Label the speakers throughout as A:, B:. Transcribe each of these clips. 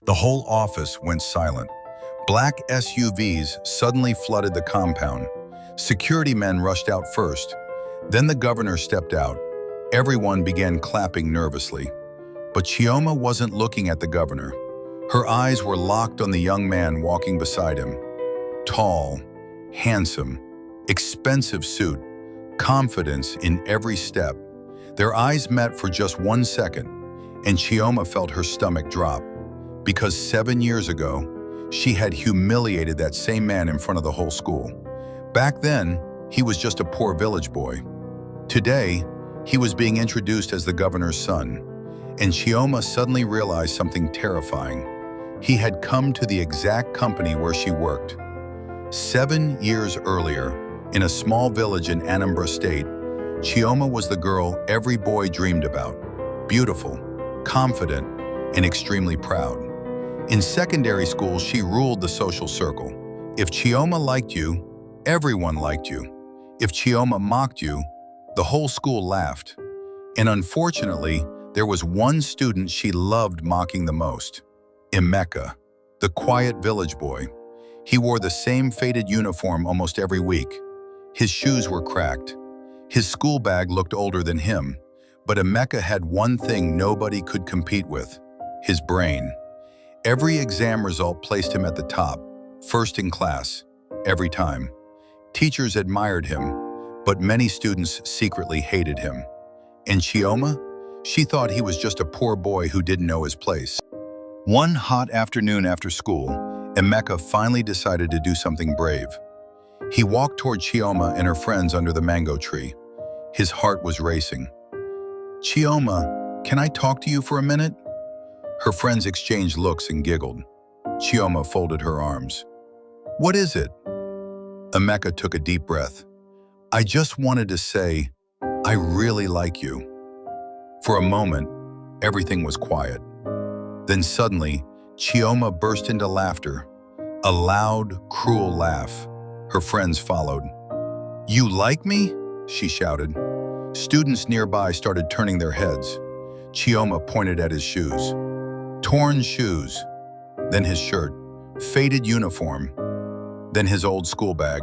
A: The whole office went silent. Black SUVs suddenly flooded the compound. Security men rushed out first. Then the governor stepped out. Everyone began clapping nervously. But Chioma wasn't looking at the governor. Her eyes were locked on the young man walking beside him. Tall, handsome, expensive suit, confidence in every step. Their eyes met for just 1 second, and Chioma felt her stomach drop. Because 7 years ago, she had humiliated that same man in front of the whole school. Back then, he was just a poor village boy. Today, he was being introduced as the governor's son, and Chioma suddenly realized something terrifying. He had come to the exact company where she worked. 7 years earlier, in a small village in Anambra State, Chioma was the girl every boy dreamed about. Beautiful, confident, and extremely proud. In secondary school, she ruled the social circle. If Chioma liked you, everyone liked you. If Chioma mocked you, the whole school laughed. And unfortunately, there was one student she loved mocking the most. Emeka, the quiet village boy. He wore the same faded uniform almost every week. His shoes were cracked. His school bag looked older than him. But Emeka had one thing nobody could compete with: his brain. Every exam result placed him at the top, first in class, every time. Teachers admired him, but many students secretly hated him. And Chioma? She thought he was just a poor boy who didn't know his place. One hot afternoon after school, Emeka finally decided to do something brave. He walked toward Chioma and her friends under the mango tree. His heart was racing. "Chioma, can I talk to you for a minute?" Her friends exchanged looks and giggled. Chioma folded her arms. "What is it?" Emeka took a deep breath. "I just wanted to say, I really like you." For a moment, everything was quiet. Then suddenly, Chioma burst into laughter. A loud, cruel laugh. Her friends followed. "You like me?" she shouted. Students nearby started turning their heads. Chioma pointed at his shoes. Torn shoes, then his shirt, faded uniform, then his old school bag.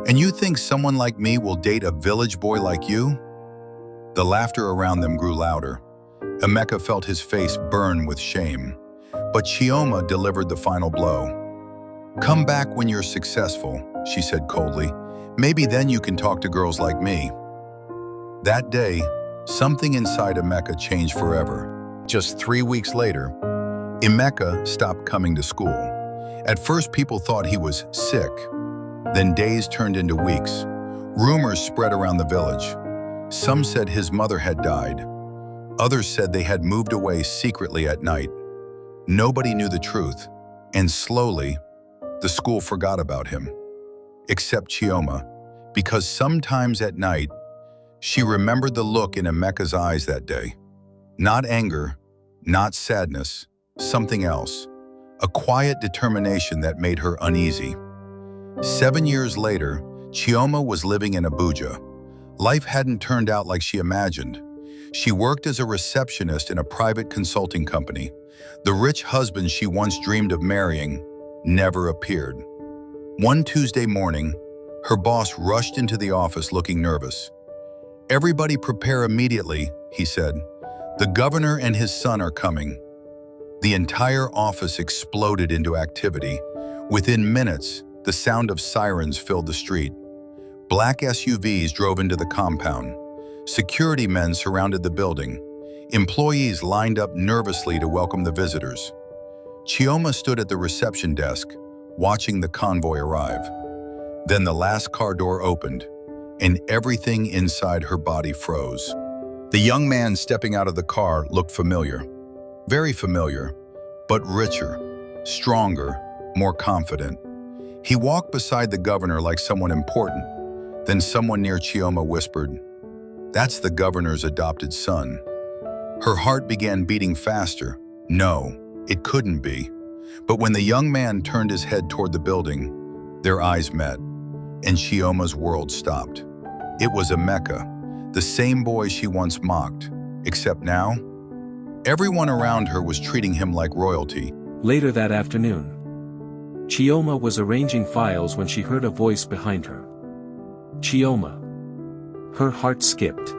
A: "And you think someone like me will date a village boy like you?" The laughter around them grew louder. Emeka felt his face burn with shame. But Chioma delivered the final blow. "Come back when you're successful," she said coldly. "Maybe then you can talk to girls like me." That day, something inside Emeka changed forever. Just 3 weeks later, Emeka stopped coming to school. At first, people thought he was sick. Then days turned into weeks. Rumors spread around the village. Some said his mother had died. Others said they had moved away secretly at night. Nobody knew the truth, and slowly, the school forgot about him. Except Chioma, because sometimes at night, she remembered the look in Emeka's eyes that day. Not anger, not sadness, something else. A quiet determination that made her uneasy. 7 years later, Chioma was living in Abuja. Life hadn't turned out like she imagined. She worked as a receptionist in a private consulting company. The rich husband she once dreamed of marrying never appeared. One Tuesday morning, her boss rushed into the office looking nervous. "Everybody prepare immediately," he said. "The governor and his son are coming." The entire office exploded into activity. Within minutes, the sound of sirens filled the street. Black SUVs drove into the compound. Security men surrounded the building. Employees lined up nervously to welcome the visitors. Chioma stood at the reception desk, watching the convoy arrive. Then the last car door opened, and everything inside her body froze. The young man stepping out of the car looked familiar. Very familiar, but richer, stronger, more confident. He walked beside the governor like someone important. Then someone near Chioma whispered, "That's the governor's adopted son." Her heart began beating faster. No, it couldn't be. But when the young man turned his head toward the building, their eyes met, and Chioma's world stopped. It was Emeka, the same boy she once mocked, except now, everyone around her was treating him like royalty.
B: Later that afternoon, Chioma was arranging files when she heard a voice behind her. Chioma. Her heart skipped.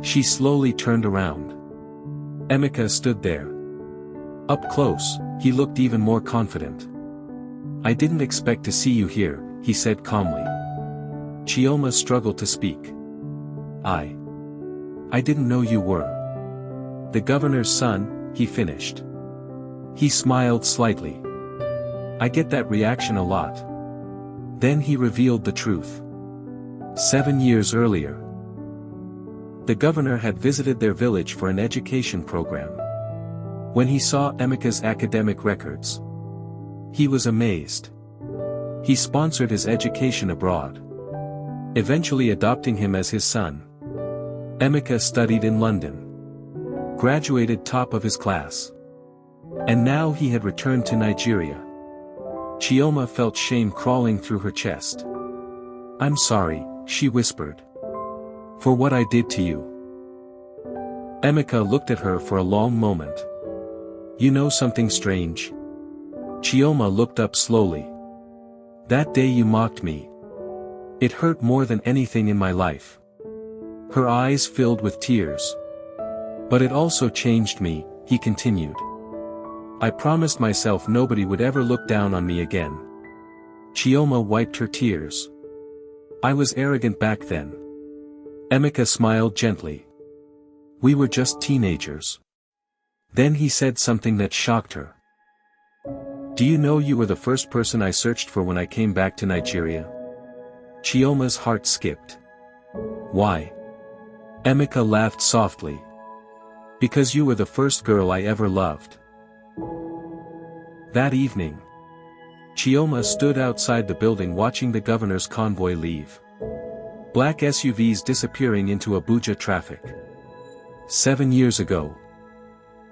B: She slowly turned around. Emeka stood there. Up close, he looked even more confident. "I didn't expect to see you here," he said calmly. Chioma struggled to speak. I didn't know you were the governor's son," he finished. He smiled slightly. "I get that reaction a lot." Then he revealed the truth. 7 years earlier, the governor had visited their village for an education program. When he saw Emeka's academic records, he was amazed. He sponsored his education abroad, eventually adopting him as his son. Emeka studied in London, graduated top of his class, and now he had returned to Nigeria. Chioma felt shame crawling through her chest. "I'm sorry," she whispered, "for what I did to you." Emeka looked at her for a long moment. "You know something strange?" Chioma looked up slowly. "That day you mocked me. It hurt more than anything in my life." Her eyes filled with tears. "But it also changed me," he continued. "I promised myself nobody would ever look down on me again." Chioma wiped her tears. "I was arrogant back then." Emeka smiled gently. "We were just teenagers." Then he said something that shocked her. "Do you know you were the first person I searched for when I came back to Nigeria?" Chioma's heart skipped. "Why?" Emeka laughed softly. "Because you were the first girl I ever loved." That evening, Chioma stood outside the building watching the governor's convoy leave. Black SUVs disappearing into Abuja traffic. 7 years ago,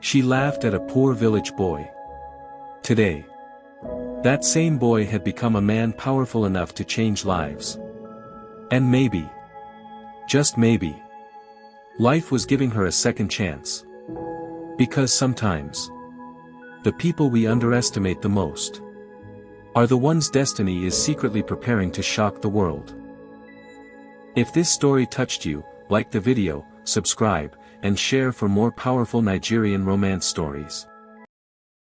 B: she laughed at a poor village boy. Today, that same boy had become a man powerful enough to change lives. And maybe, just maybe, life was giving her a second chance. Because sometimes, the people we underestimate the most are the ones destiny is secretly preparing to shock the world. If this story touched you, like the video, subscribe, and share for more powerful Nigerian romance stories.